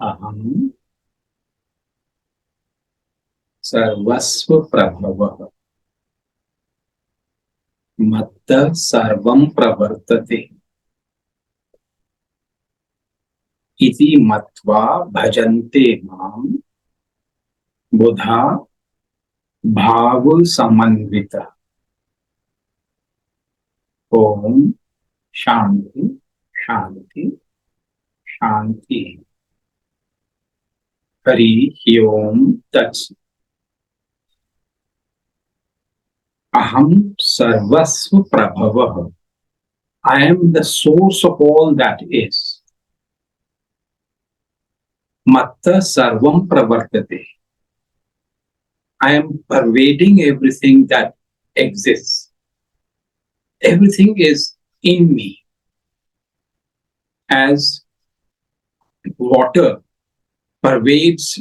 अहम सर्वस्व प्रभवः मत्तः सर्वं प्रवर्तते इति मत्वा भजन्ते मां बुधा भाव समन्वितः। ओम शांति शांति शांति। हरि ओम तत्सत्। अहम सर्वस्व प्रभवः। I am the source of all that is. Matta sarvam pravartate. I am pervading everything that exists. Everything is in me. As water pervades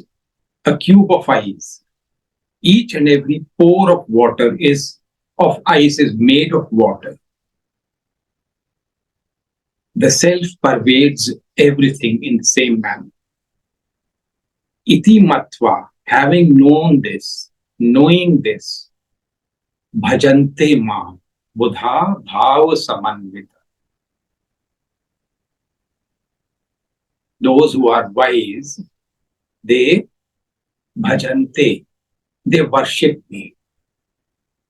a cube of ice, each and every pore of water of ice is made of water. The self pervades everything in the same manner. Iti matva, having known this, knowing this, bhajante ma, buddha bhava samanvita. Those who are wise, they bhajante, they worship me,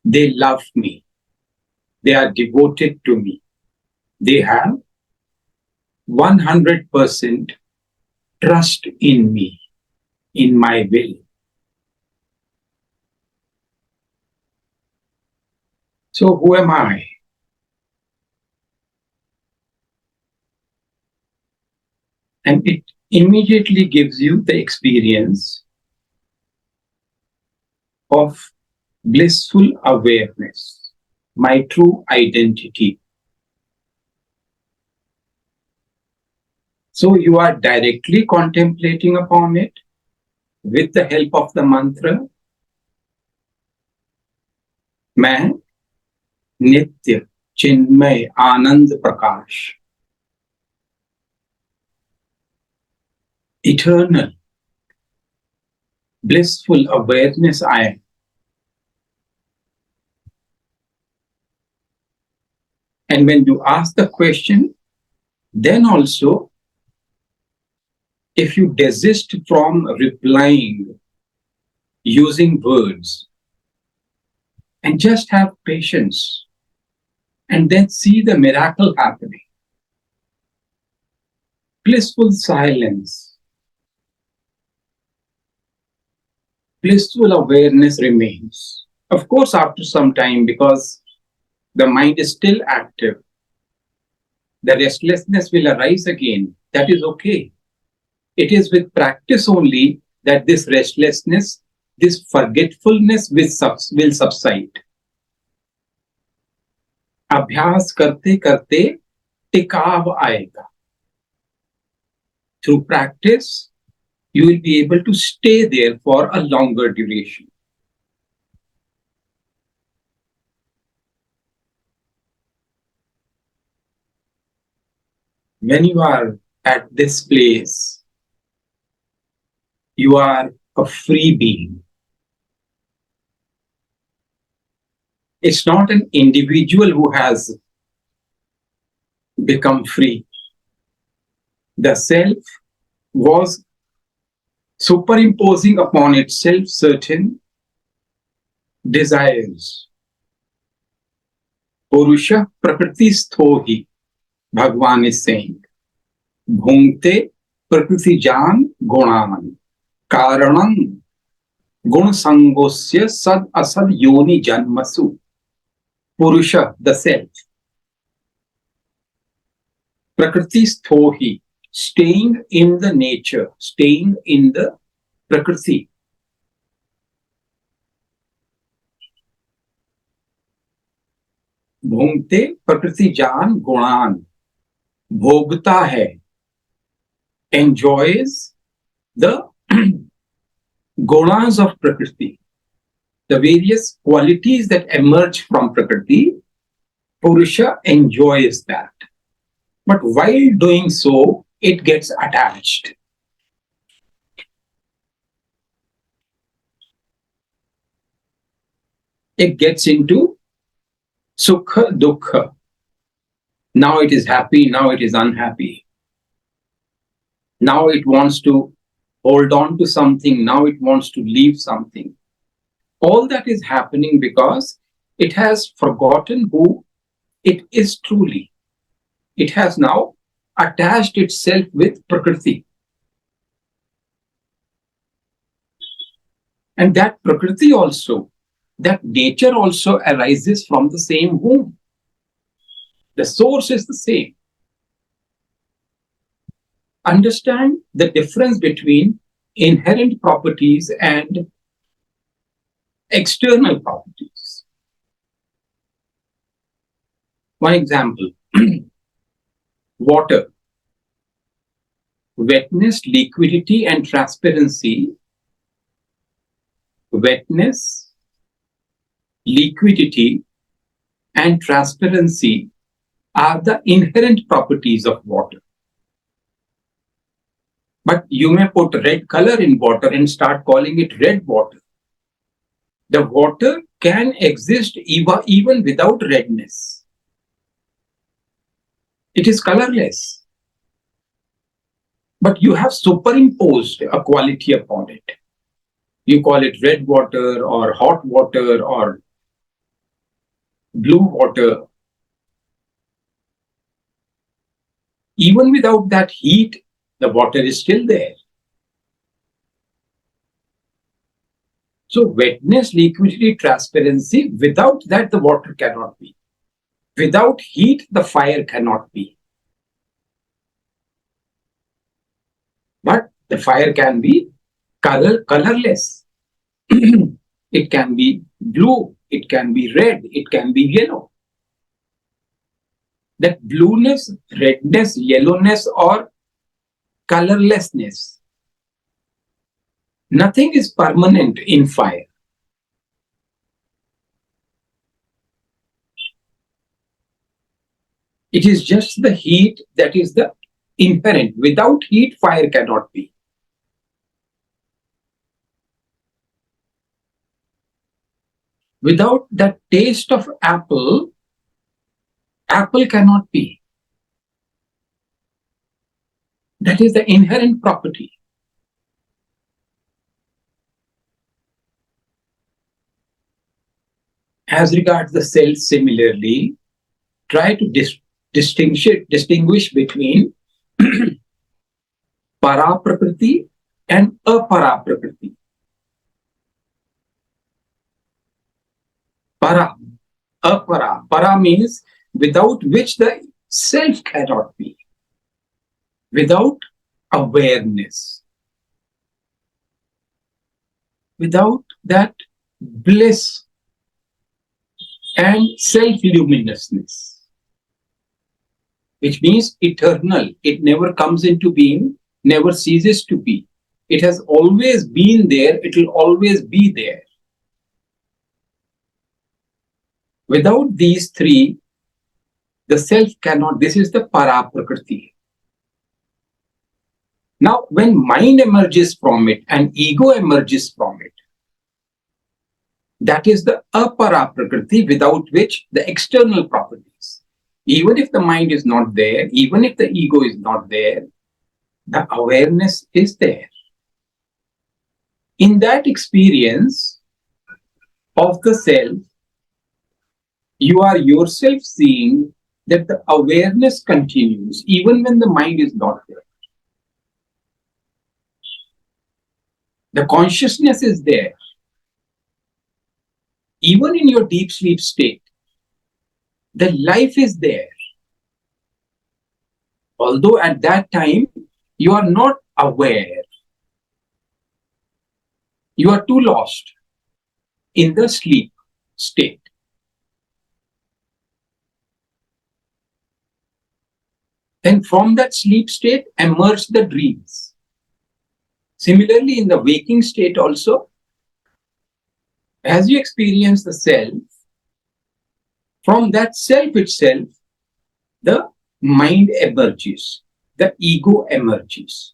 they love me, they are devoted to me, they have 100% trust in me, in my will. So who am I? And it immediately gives you the experience of blissful awareness, my true identity. So you are directly contemplating upon it with the help of the mantra. मैं नित्य चिन्मय Anand Prakash, eternal blissful awareness I am. And when you ask the question, then also, if you desist from replying using words and just have patience and then see the miracle happening, blissful silence, blissful awareness remains. Of course, after some time, because the mind is still active, the restlessness will arise again. That is okay. It is with practice only that this restlessness, this forgetfulness will subside. अभ्यास करते करते टिकाव आएगा. Through practice, you will be able to stay there for a longer duration. When you are at this place, you are a free being. It's not an individual who has become free. The self was superimposing upon itself certain desires. Purusha prakriti sthohi, Bhagavan is saying. Bhungte prakriti jan gunan. Karanam gun sangosya sad asad yoni janmasu. Purusha, the self. Prakriti sthohi, staying in the nature, staying in the prakriti. Bhungte prakriti jan gunan. Bhogta hai, enjoys the gunas of prakriti, the various qualities that emerge from prakriti. Purusha enjoys that. But while doing so, it gets attached. It gets into sukha, dukkha. Now it is happy, now it is unhappy. Now it wants to hold on to something, now it wants to leave something. All that is happening because it has forgotten who it is truly. It has now attached itself with Prakriti. And that Prakriti also, that nature also arises from the same womb. The source is the same. Understand the difference between inherent properties and external properties. One example, water. Wetness, liquidity, and transparency. Wetness, liquidity, and transparency are the inherent properties of water. But you may put red color in water and start calling it red water. The water can exist even without redness. It is colorless. But you have superimposed a quality upon it. You call it red water or hot water or blue water. Even without that heat, the water is still there. So wetness, liquidity, transparency, without that the water cannot be. Without heat, the fire cannot be. But the fire can be colorless. It can be blue, it can be red, it can be yellow. That blueness, redness, yellowness, or colorlessness, nothing is permanent in fire. It is just the heat that is the inherent. Without heat, fire cannot be. Without that taste of apple, apple cannot be. That is the inherent property. As regards the cells, similarly, try to distinguish between para prakriti and apara prakriti. Para, apara. Para means without which the self cannot be. Without awareness. Without that bliss and self-luminousness, which means eternal. It never comes into being, never ceases to be. It has always been there, it will always be there. Without these three, the self cannot. This is the para prakriti. Now, when mind emerges from it and ego emerges from it, that is the apara prakriti, without which the external properties. Even if the mind is not there, even if the ego is not there, the awareness is there. In that experience of the self, you are yourself seeing that the awareness continues even when the mind is not there. The consciousness is there. Even in your deep sleep state, the life is there. Although at that time, you are not aware. You are too lost in the sleep state. Then from that sleep state emerge the dreams. Similarly, in the waking state also, as you experience the self, From that self itself, the mind emerges, the ego emerges.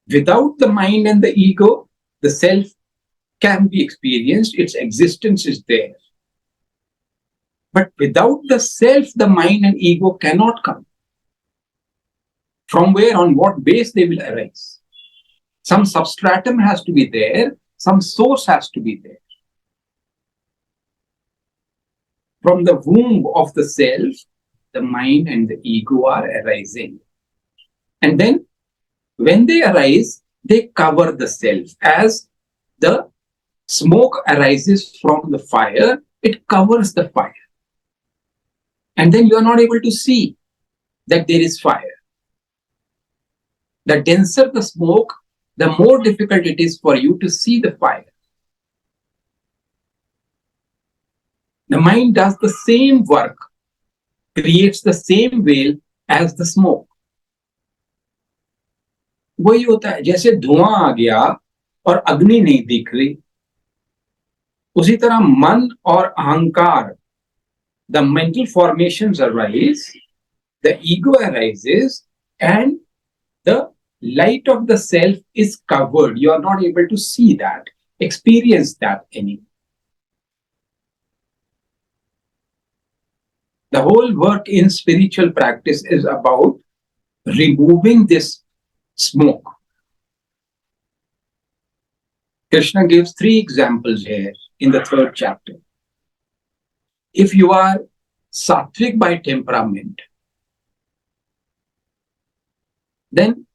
Without the mind and the ego, the self can be experienced, its existence is there. But without the self, the mind and ego cannot come. From where, on what base they will arise? Some substratum has to be there, some source has to be there. From the womb of the self, the mind and the ego are arising. And then when they arise, they cover the self. As the smoke arises from the fire, it covers the fire. And then you are not able to see that there is fire. The denser the smoke, the more difficult it is for you to see the fire. The mind does the same work, creates the same veil as the smoke. वही होता है, जैसे धुआं आ गया और अग्नि नहीं दिख रही, उसी तरह मन और अहंकार, the mental formations arise, the ego arises, and the light of the self is covered. You are not able to see that, experience that anymore. The whole work in spiritual practice is about removing this smoke. Krishna gives 3 examples here in the 3rd chapter. If you are sattvic by temperament, then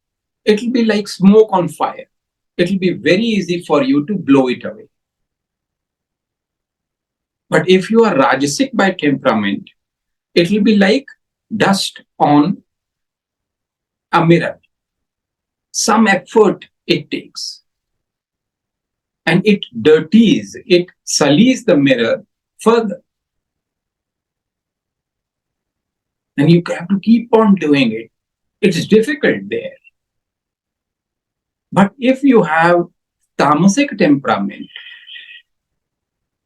it will be like smoke on fire. It will be very easy for you to blow it away. But if you are rajasic by temperament, it will be like dust on a mirror. Some effort it takes. And it dirties, it sullies the mirror further. And you have to keep on doing it. It's difficult there. But if you have tamasic temperament,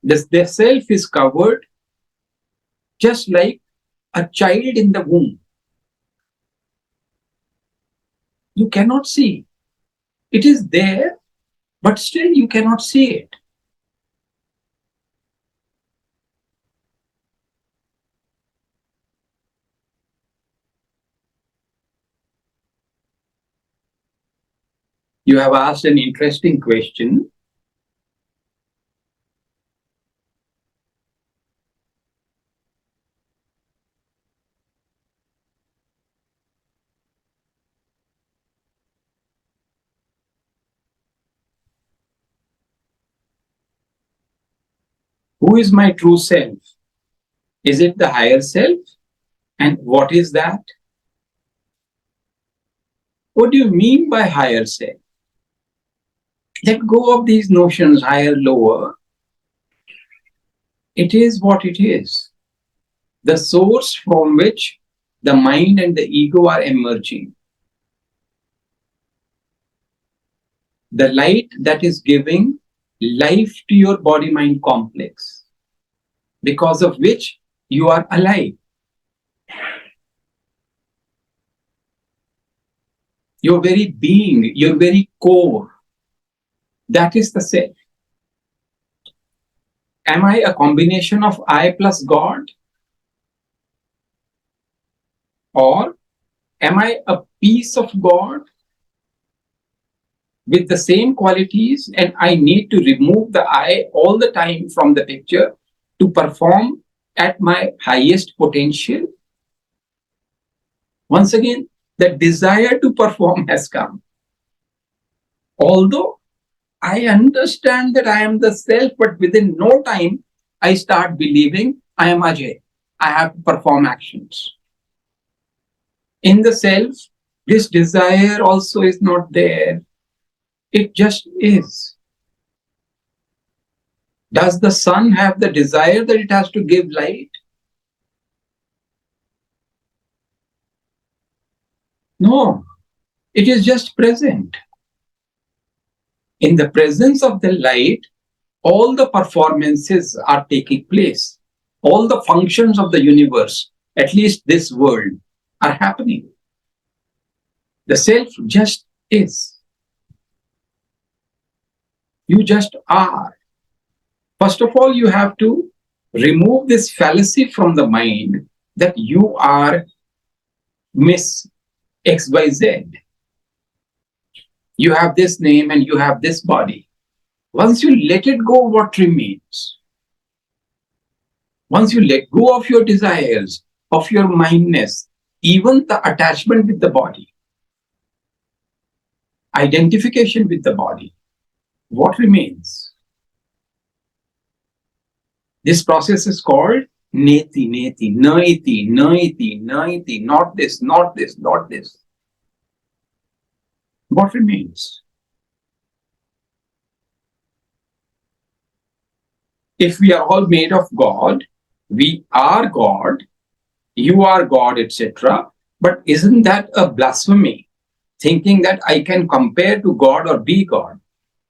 the self is covered just like a child in the womb. You cannot see. It is there, but still you cannot see it. You have asked an interesting question. Who is my true self? Is it the higher self? And what is that? What do you mean by higher self? Let go of these notions, higher, lower. It is what it is. The source from which the mind and the ego are emerging. The light that is giving life to your body-mind complex, because of which you are alive. Your very being, your very core, that is the self. Am I a combination of I plus God? Or am I a piece of God with the same qualities, and I need to remove the I all the time from the picture to perform at my highest potential? Once again, the desire to perform has come. Although I understand that I am the self, but within no time, I start believing I am Ajay. I have to perform actions. In the self, this desire also is not there. It just is. Does the sun have the desire that it has to give light? No, it is just present. In the presence of the light, all the performances are taking place. All the functions of the universe, at least this world, are happening. The self just is. You just are. First of all, you have to remove this fallacy from the mind that you are Miss XYZ. You have this name and you have this body. Once you let it go, what remains? Once you let go of your desires, of your mindness, even the attachment with the body, identification with the body, what remains? This process is called neti, neti, naiti, naiti, naiti, not this, not this, not this. What remains? If we are all made of God, we are God, you are God, etc. But isn't that a blasphemy? Thinking that I can compare to God or be God.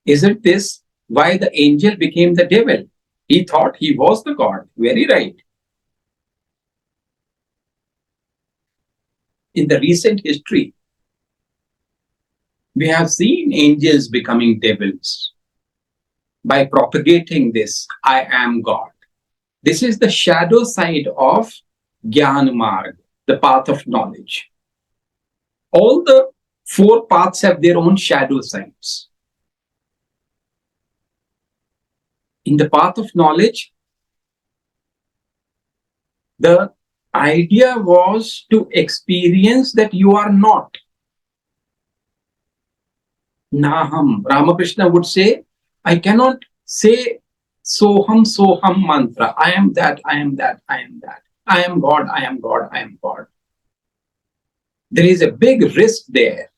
Isn't this why the angel became the devil? He thought he was the God. Very right. In the recent history, we have seen angels becoming devils by propagating this, I am God. This is the shadow side of Gyan Marg, the path of knowledge. All the four paths have their own shadow sides. In the path of knowledge, the idea was to experience that you are not. Naham. Ramakrishna would say, I cannot say Soham Soham mantra. I am that, I am that, I am that. I am God, I am God, I am God. There is a big risk there.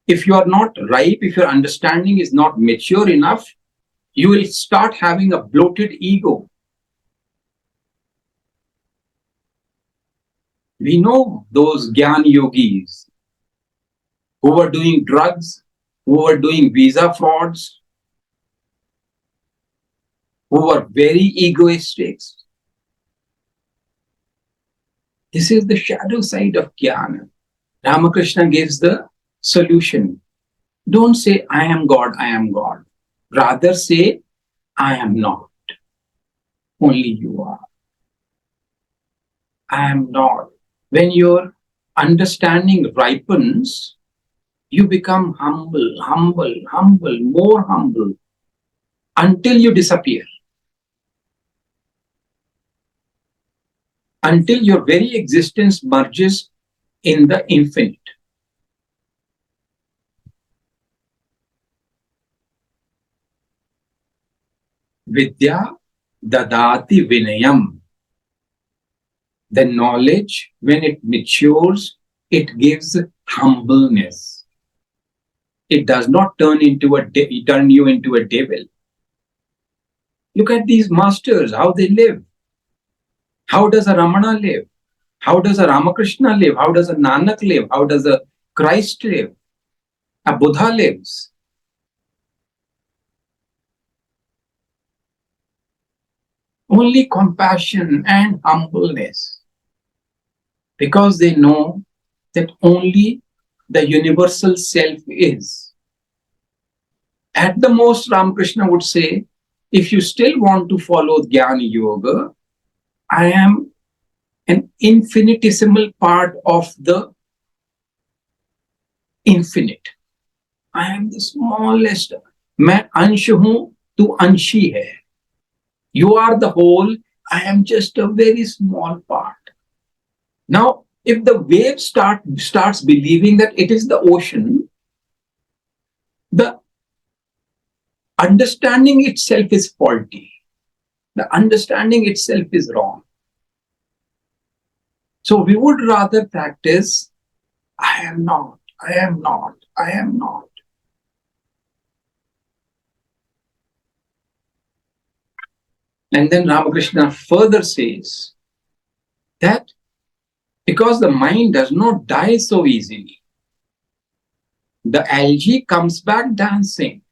If you are not ripe, if your understanding is not mature enough, you will start having a bloated ego. We know those Gyan yogis who were doing drugs, who were doing visa frauds, who were very egoistic. This is the shadow side of Jnana. Ramakrishna gives the solution. Don't say, I am God, I am God. Rather say, I am not. Only you are. I am not. When your understanding ripens, you become humble, humble, humble, more humble, until you disappear. Until your very existence merges in the infinite. Vidya dadati vinayam. The knowledge, when it matures, it gives humbleness. It does not turn you into a devil. Look at these masters, how they live. How does a Ramana live? How does a Ramakrishna live? How does a Nanak live? How does a Christ live? A Buddha lives. Only compassion and humbleness. Because they know that only the universal self is. At the most, Ramakrishna would say, if you still want to follow Jnana Yoga, I am an infinitesimal part of the infinite. I am the smallest. मैं अंश हूं, तू अंशी है. You are the whole. I am just a very small part. Now, if the wave starts believing that it is the ocean, the understanding itself is faulty. The understanding itself is wrong. So we would rather practice, I am not, I am not, I am not. And then Ramakrishna further says that because the mind does not die so easily, the algae comes back dancing.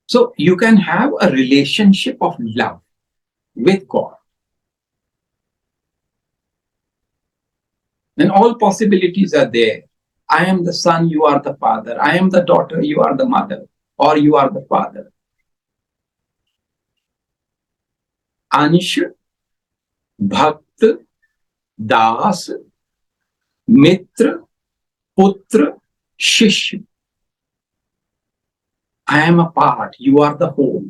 So you can have a relationship of love with God. And all possibilities are there. I am the son, you are the father. I am the daughter, you are the mother, or you are the father. Ansh, Bhakt, Das, Mitra, Putra, Shishya. I am a part, you are the whole.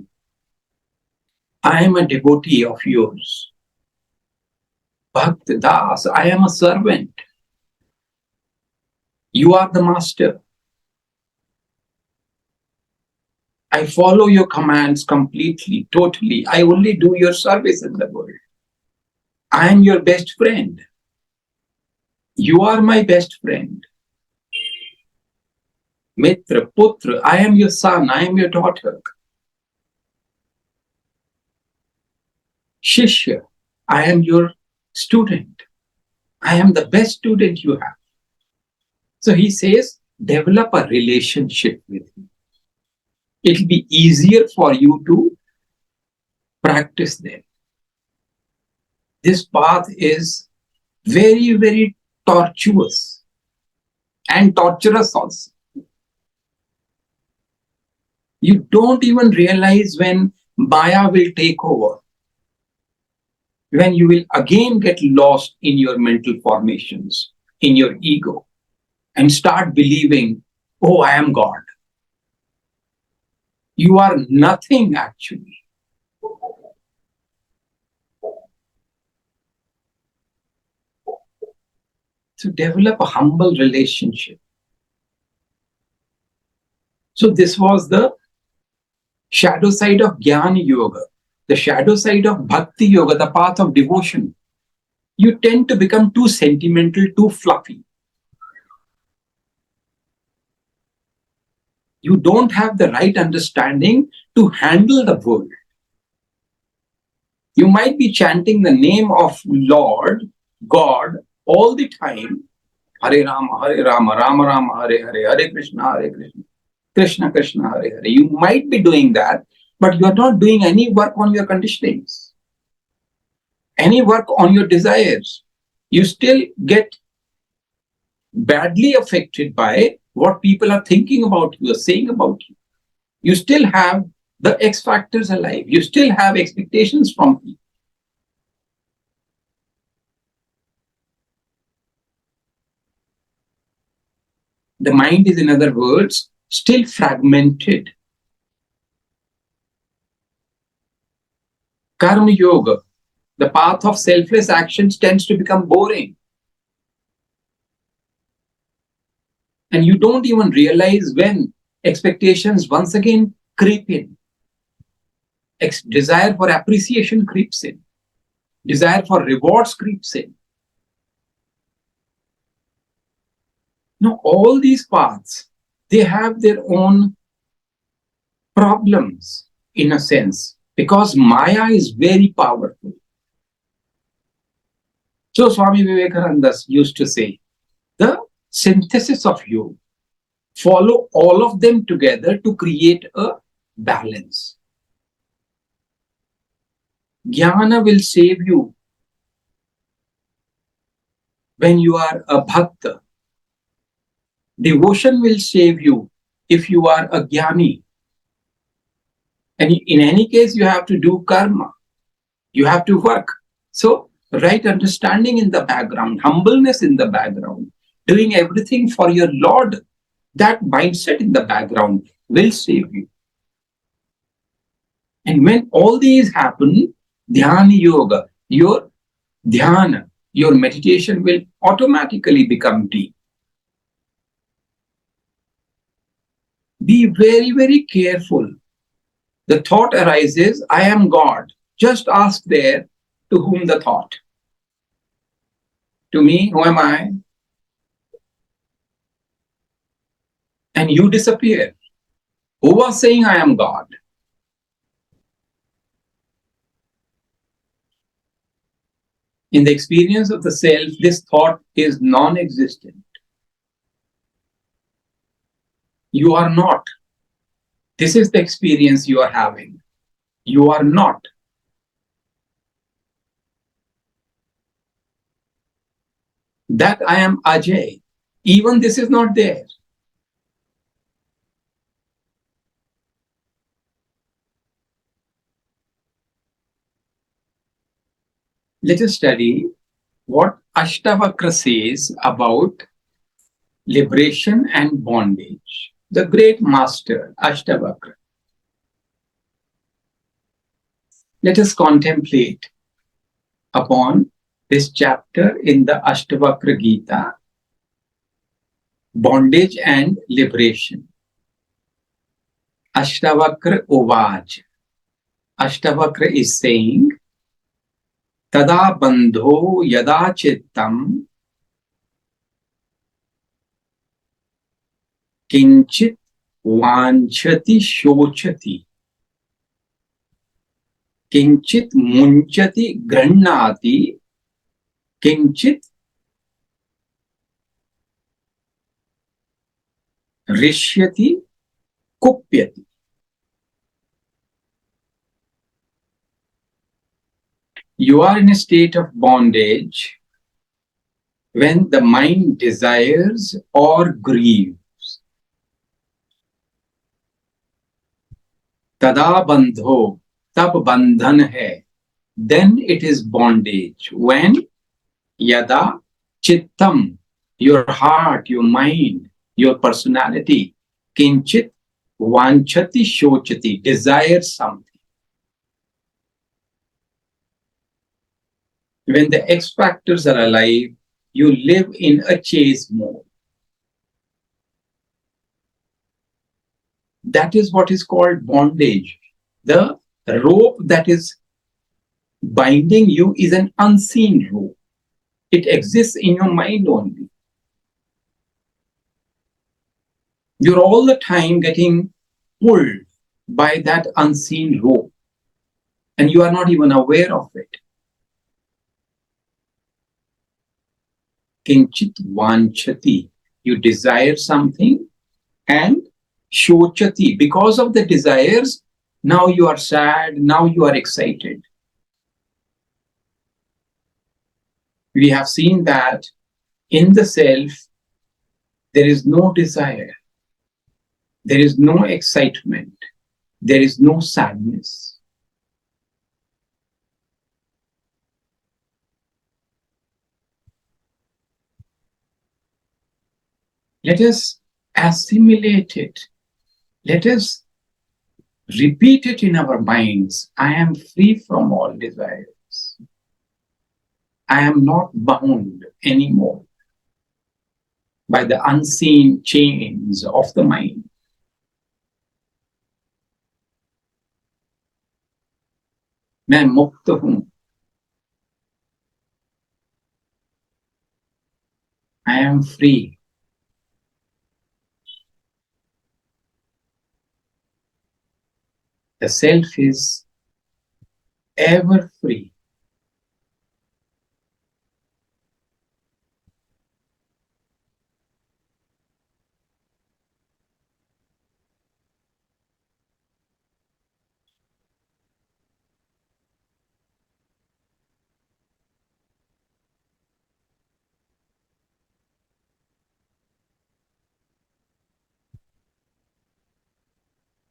I am a devotee of yours. Bhakt, Das, I am a servant. You are the master. I follow your commands completely, totally. I only do your service in the world. I am your best friend. You are my best friend. Mitra, Putra, I am your son, I am your daughter. Shishya, I am your student. I am the best student you have. So he says, develop a relationship with me. It will be easier for you to practice them. This path is very, very tortuous and torturous also. You don't even realize when Maya will take over, when you will again get lost in your mental formations, in your ego, and start believing, oh, I am God. You are nothing actually. To develop a humble relationship. So this was the shadow side of Jnana Yoga, the shadow side of Bhakti Yoga, the path of devotion. You tend to become too sentimental, too fluffy. You don't have the right understanding to handle the world. You might be chanting the name of Lord, God, all the time. Hare Rama, Rama Rama, Hare Hare, Hare Krishna, Krishna Krishna, Hare Hare. You might be doing that, but you are not doing any work on your conditionings, any work on your desires. You still get badly affected by what people are thinking about you or saying about you. You still have the X factors alive. You still have expectations from people. The mind is, in other words, still fragmented. Karma Yoga, the path of selfless actions, tends to become boring. And you don't even realize when expectations once again creep in. Desire for appreciation creeps in. Desire for rewards creeps in. Now, all these paths, they have their own problems in a sense, because Maya is very powerful. So Swami Vivekananda used to say, the synthesis of you, follow all of them together to create a balance. Jnana will save you when you are a bhakta. Devotion will save you if you are a jnani. And in any case, you have to do karma. You have to work. So, right understanding in the background, humbleness in the background, doing everything for your Lord, that mindset in the background will save you. And when all these happen, dhyana yoga, your dhyana, your meditation will automatically become deep. Be very, very careful. The thought arises, I am God. Just ask there, to whom the thought? To me, who am I? And you disappear. Who was saying I am God? In the experience of the self, this thought is non-existent. You are not. This is the experience you are having. You are not. That I am Ajay. Even this is not there. Let us study what Ashtavakra says about liberation and bondage. The great master, Ashtavakra. Let us contemplate upon this chapter in the Ashtavakra Gita, Bondage and Liberation. Ashtavakra Uvaj. Ashtavakra is saying, Tada bandho yada chittam kinchit vanchati shochati kinchit munchati grannati kinchit rishyati kupyati. You are in a state of bondage when the mind desires or grieves. Tada bandho, tab bandhan hai. Then it is bondage. When yada chittam, your heart, your mind, your personality, kinchit vanchati shochati, desires something. When the X factors are alive, you live in a chase mode. That is what is called bondage. The rope that is binding you is an unseen rope. It exists in your mind only. You're all the time getting pulled by that unseen rope, and you are not even aware of it. Kinchit vanchati, you desire something, and shochati, because of the desires, now you are sad, now you are excited. We have seen that in the self, there is no desire, there is no excitement, there is no sadness. Let us assimilate it. Let us repeat it in our minds. I am free from all desires. I am not bound anymore by the unseen chains of the mind. मैं मुक्त हूं. I am free. The self is ever free.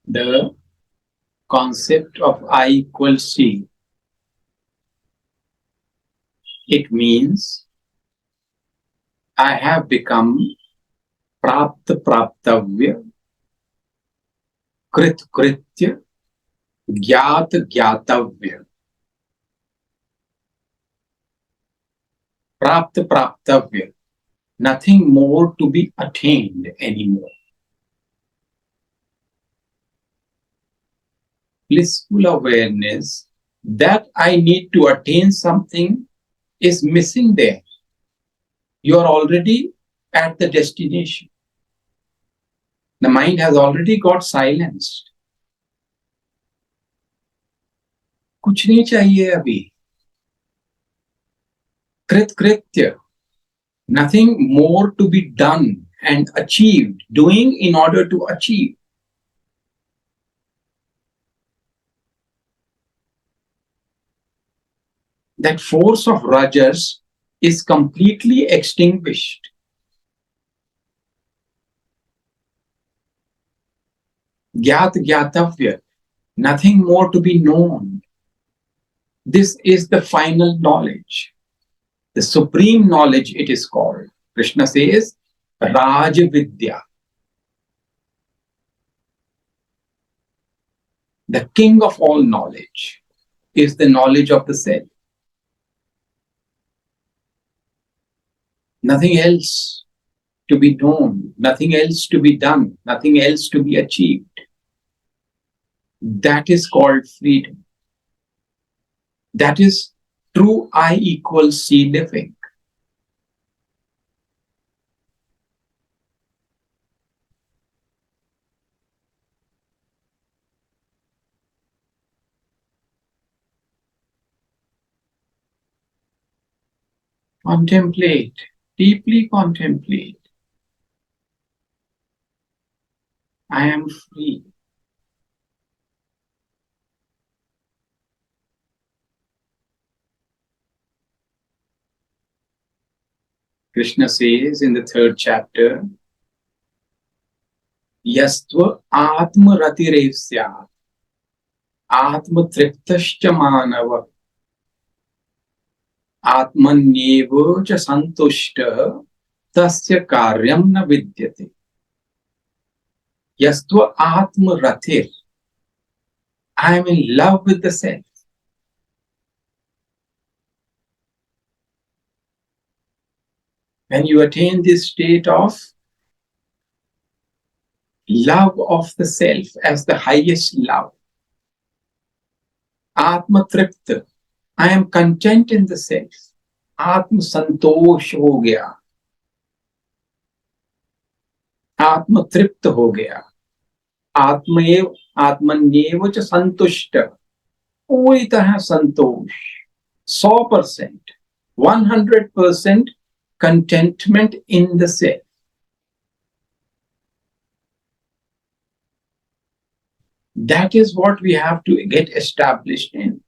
The concept of I equals C, it means I have become prapta praptavya, krit kritya, gyat gyatavya. Prapta praptavya, nothing more to be attained anymore. Blissful awareness that I need to attain something is missing there. You are already at the destination. The mind has already got silenced. कुछ नहीं चाहिए अभी. Krit kritya, nothing more to be done and achieved, doing in order to achieve. that force of rajas is completely extinguished. Gyat gyatavya, nothing more to be known. This is the final knowledge, the supreme knowledge it is called. Krishna says, Raj Vidya. The king of all knowledge is the knowledge of the self. Nothing else to be known, nothing else to be done, nothing else to be achieved. That is called freedom. That is true I equals C living. Contemplate, deeply contemplate. I am free. Krishna says in the 3rd chapter, Yastva Atma Ratirevsya Atma Triptascha Manava Atmanyevo cha Santushta Tasya Karyam na Vidyate. Yastva Atma Ratir. I am in love with the self. When you attain this state of love of the self as the highest love, Atma Tripta, I am content in the self. Atma Santosh ho gaya. Atma Tripta ho gaya. Atmanyev cha Santushta. पूरी तरह संतोष, 100%, 100% contentment in the self. That is what we have to get established in.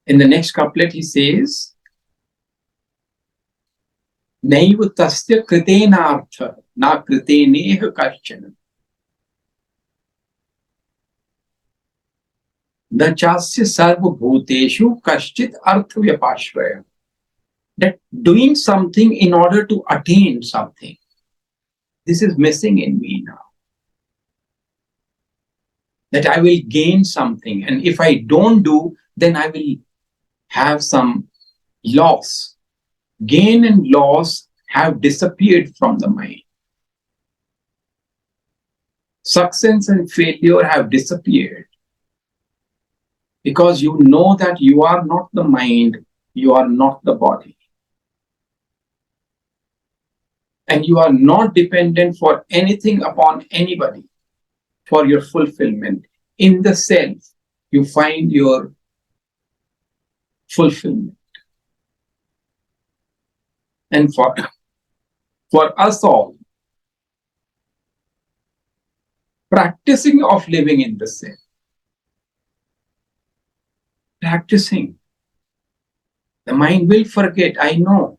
In the next couplet he says, Naiva tasya kritenartha na kriteneha karchana. Nachasya sarva bhuteshu kashchit artha vyapashraya. That doing something in order to attain something, this is missing in me now. That I will gain something, and if I don't do, then I will have some loss. Gain and loss have disappeared from the mind. Success and failure have disappeared. Because you know that you are not the mind, you are not the body. And you are not dependent for anything upon anybody for your fulfillment. In the self, you find your fulfillment. And for us all, practicing of living in the self, practicing, the mind will forget. I know.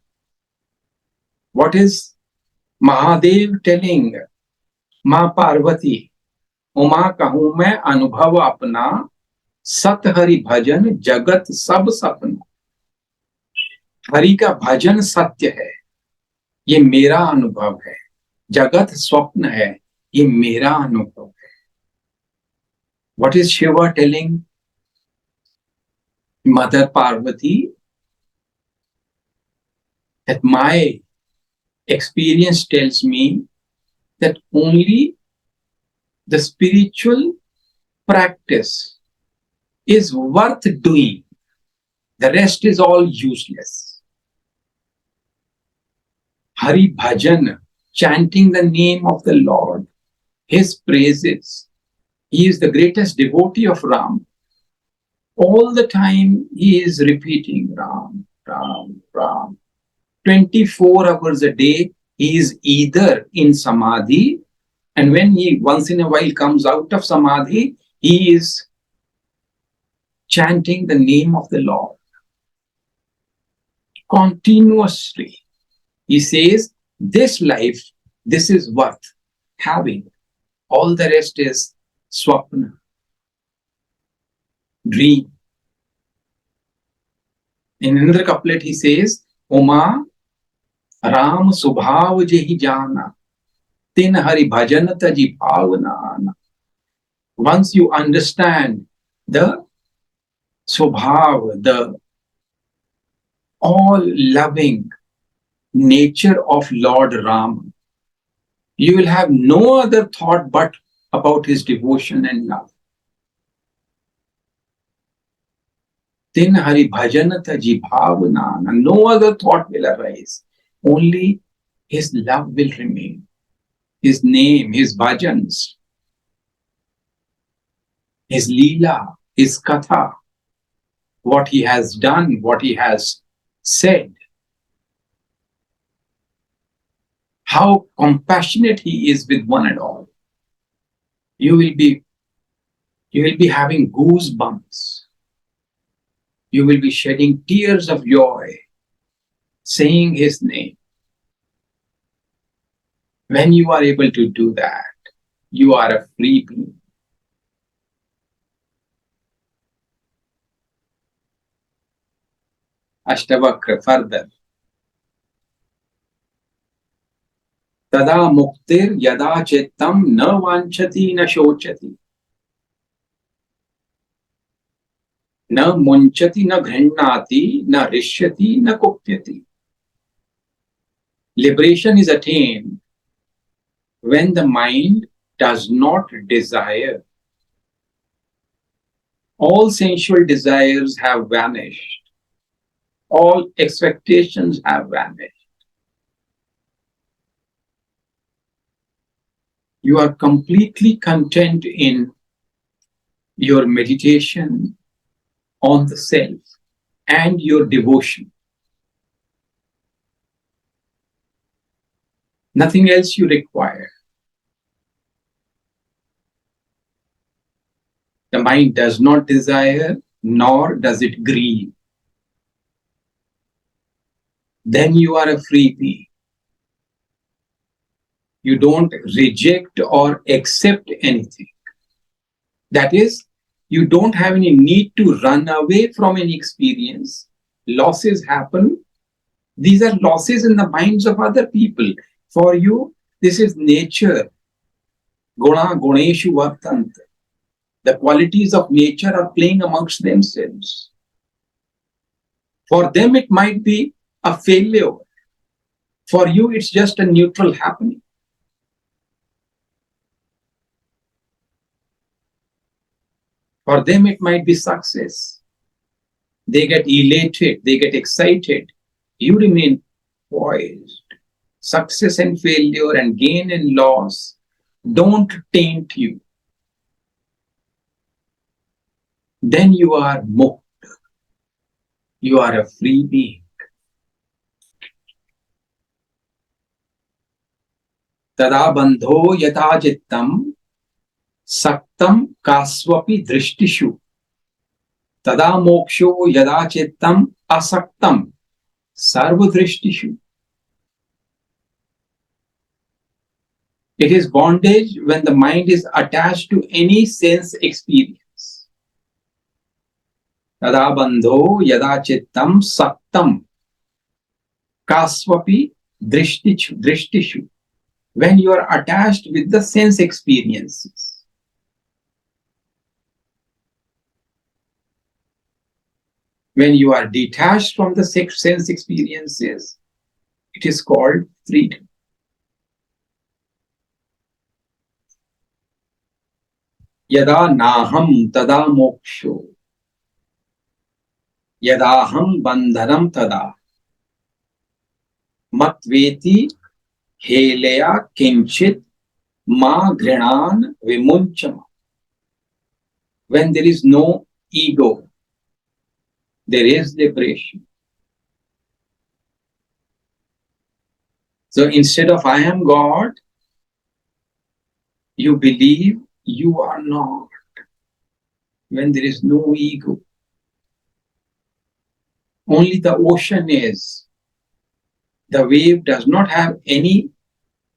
What is Mahadev telling Ma Parvati? Uma kahun main anubhav apna, सत हरि भजन जगत सब सपना. हरि का भजन सत्य है, ये मेरा अनुभव है. जगत स्वप्न है, ये मेरा अनुभव है. What is Shiva telling Mother Parvati? That my experience tells me that only the spiritual practice is worth doing. The rest is all useless. Hari Bhajan, chanting the name of the Lord, His praises. He is the greatest devotee of Ram. All the time he is repeating Ram, Ram, Ram. 24 hours a day he is either in Samadhi, and when he once in a while comes out of Samadhi, he is chanting the name of the Lord continuously. He says, this life, this is worth having. All the rest is swapna, dream. In another couplet, he says, Oma Ram Subhav Jehi Jana, Tin Hari Bhajan Taji Bhavana. Once you understand the Subhav, the all-loving nature of Lord Ram, you will have no other thought but about his devotion and love. Tin Hari Bhajan Taji Bhavana. No other thought will arise. Only his love will remain. His name, his bhajans, his leela, his katha, what he has done, what he has said, how compassionate he is with one and all. You will be having goosebumps. You will be shedding tears of joy, saying his name. When you are able to do that, you are a free being. Ashtavakra further. Tada muktir yada chittam na vanchati na shochati. Na munchati na ghrannati na rishyati na kupyati. Liberation is attained when the mind does not desire. All sensual desires have vanished. All expectations have vanished. You are completely content in your meditation on the self and your devotion. Nothing else you require. The mind does not desire, nor does it grieve. Then you are a free being. You don't reject or accept anything. That is, you don't have any need to run away from any experience. Losses happen. These are losses in the minds of other people. For you, this is nature. Guna guneshu vartanta. The qualities of nature are playing amongst themselves. For them, it might be a failure. For you, it's just a neutral happening. For them, it might be success. They get elated, they get excited. You remain poised. Success and failure and gain and loss don't taint you. Then you are mukta. You are a free being. Tada bandho yata jittam saktam kaswapi drishtishu. Tada moksho yada chittam asaktam sarva drishtishu. It is bondage when the mind is attached to any sense experience. Tada bandho yada chittam saktam kaswapi drishtishu. When you are attached with the sense experiences. When you are detached from the sense experiences, it is called freedom. Yada naham tada moksho. Yadaham bandhanam tada. Matveti heleya kinchit ma grinan vimunchama. When there is no ego, there is liberation. So instead of I am God, you believe you are not. When there is no ego, Only the ocean is. The wave does not have any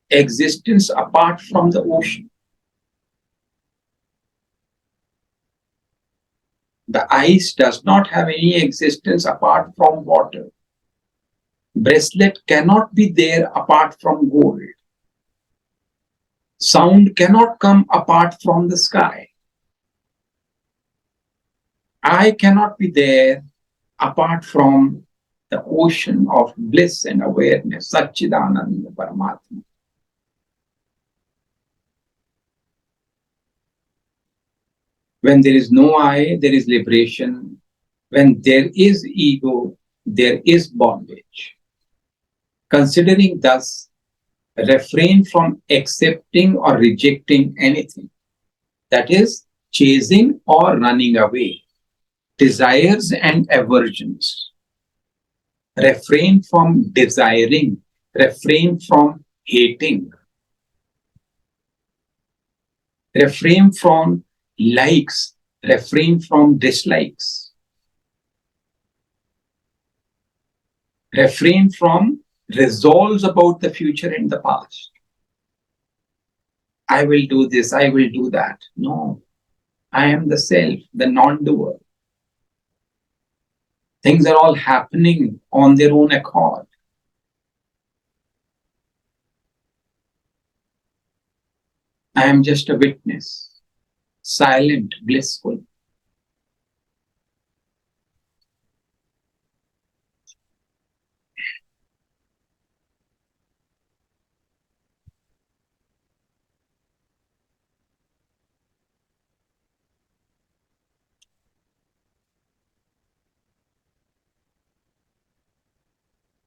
existence apart from the ocean. The ice does not have any existence apart from water. Bracelet cannot be there apart from gold. Sound cannot come apart from the sky. I cannot be there apart from the ocean of bliss and awareness, Satchidananda Paramatma. When there is no I, there is liberation. When there is ego, there is bondage. Considering thus, refrain from accepting or rejecting anything. That is, chasing or running away. Desires and aversions. Refrain from desiring. Refrain from hating. Refrain from likes. Refrain from dislikes. Refrain from resolves about the future and the past. I will do this, I will do that. No, I am the self, the non-doer. Things are all happening on their own accord. I am just a witness, silent, blissful.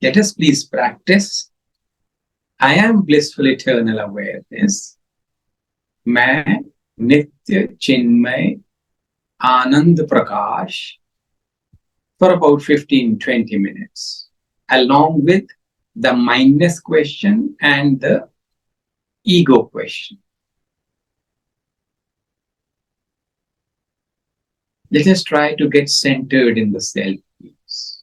Let us please practice. I am blissful eternal awareness. मैं नित्य चिन्मय Anand Prakash for about 15-20 minutes, along with the mindness question and the ego question. Let us try to get centered in the self, please.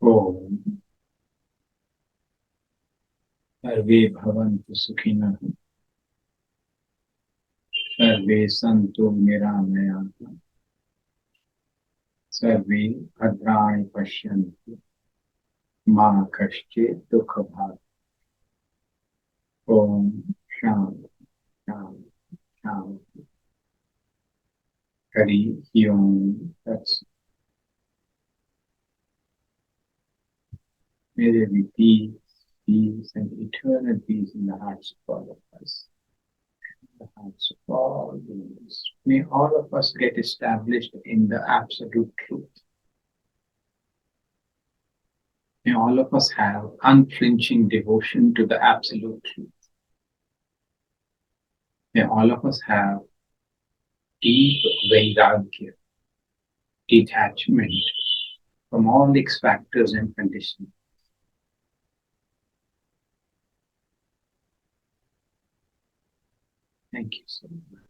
Om. Sarve bhavantu sukhinah. Sarve santu niramayah. Sarve bhadrani pashyantu. Ma kaschit dukha bhag. Om Shanti Shanti Shanti. Hari Om. That's may there be peace and eternal peace in the hearts of all of us. The hearts of all beings. May all of us get established in the absolute truth. May all of us have unflinching devotion to the absolute truth. May all of us have deep vairagya, detachment from all X factors and conditions. Thank you so much.